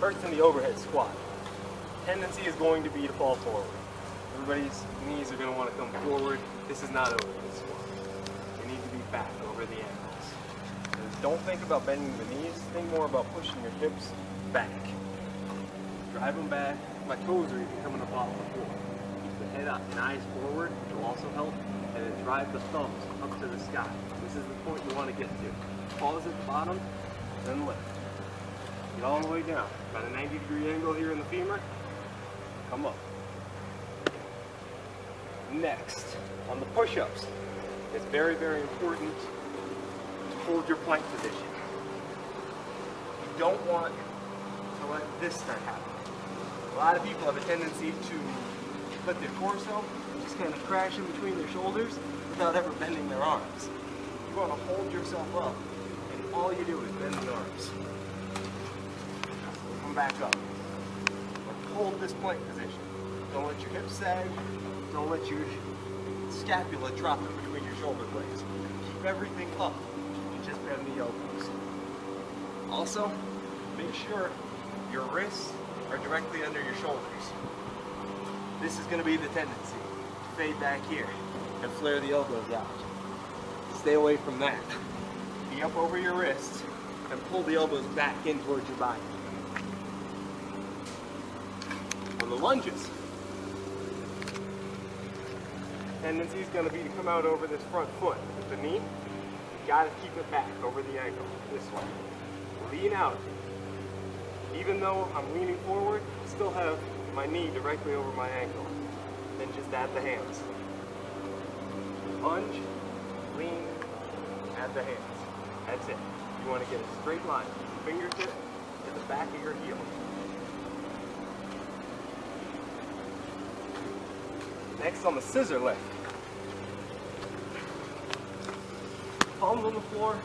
First in the overhead squat. Tendency is going to be to fall forward. Everybody's knees are going to want to come forward. This is not overhead squat. You need to be back over the ankles. And don't think about bending the knees. Think more about pushing your hips back. Drive them back. My toes are even coming up off the floor. Keep the head up and eyes forward, which will also help. And then drive the thumbs up to the sky. This is the point you want to get to. Pause at the bottom, then lift. Get all the way down. Got a 90-degree angle here in the femur. Come up. Next, on the push-ups, it's very, very important to hold your plank position. You don't want to let this start happening. A lot of people have a tendency to let their torso just kind of crash in between their shoulders without ever bending their arms. You want to hold yourself up, and all you do is bend the arms. Come back up. Hold this plank position. Don't let your hips sag. Don't let your scapula drop in between your shoulder blades. Keep everything up and just bend the elbows. Also, make sure your wrists are directly under your shoulders. This is going to be the tendency to fade back here and flare the elbows out. Stay away from that. Be up over your wrists and pull the elbows back in towards your body. On the lunges, tendency is going to be to come out over this front foot with the knee. You got to keep it back over the ankle this way. Lean out. Even though I'm leaning forward, I still have my knee directly over my ankle. Then just add the hands. Lunge, lean, add the hands. That's it. You want to get a straight line from your fingertip to the back of your heel. Next on the scissor lift. Palms on the floor,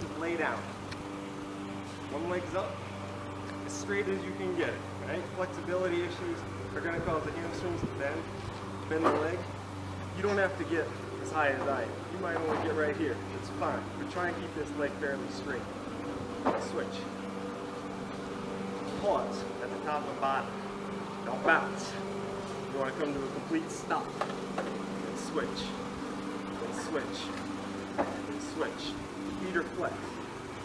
just lay down. One leg's up, as straight as you can get it. Right? Flexibility issues are going to cause the hamstrings to bend the leg. You don't have to get as high as I am. You might only get right here. It's fine. But try and keep this leg fairly straight. Switch. Pause at the top and bottom. Don't bounce. You want to come to a complete stop. Then switch. Then switch. Then switch. Feet are flexed.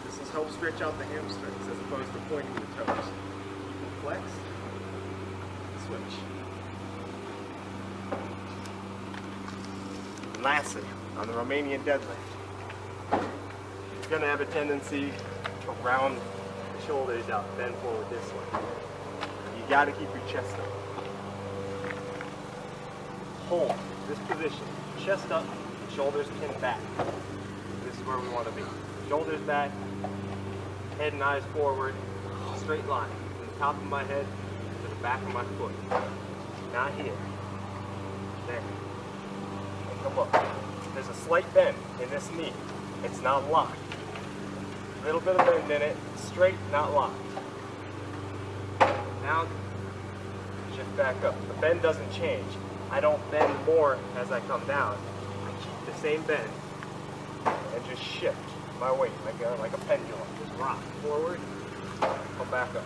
This will help stretch out the hamstrings as opposed to pointing the toes. Keep them flexed. Switch. And lastly, on the Romanian deadlift, you're going to have a tendency to round the shoulders out, bend forward this way. You got to keep your chest up. Hold this position, chest up, shoulders pinned back. This is where we want to be. Shoulders back, head and eyes forward, straight line from the top of my head to the back of my foot. Not here. There. And come up. There's a slight bend in this knee. It's not locked. A little bit of bend in it, straight, not locked. Now, shift back up. The bend doesn't change. I don't bend more as I come down. I keep the same bend and just shift my weight like a pendulum. Just rock forward, come back up.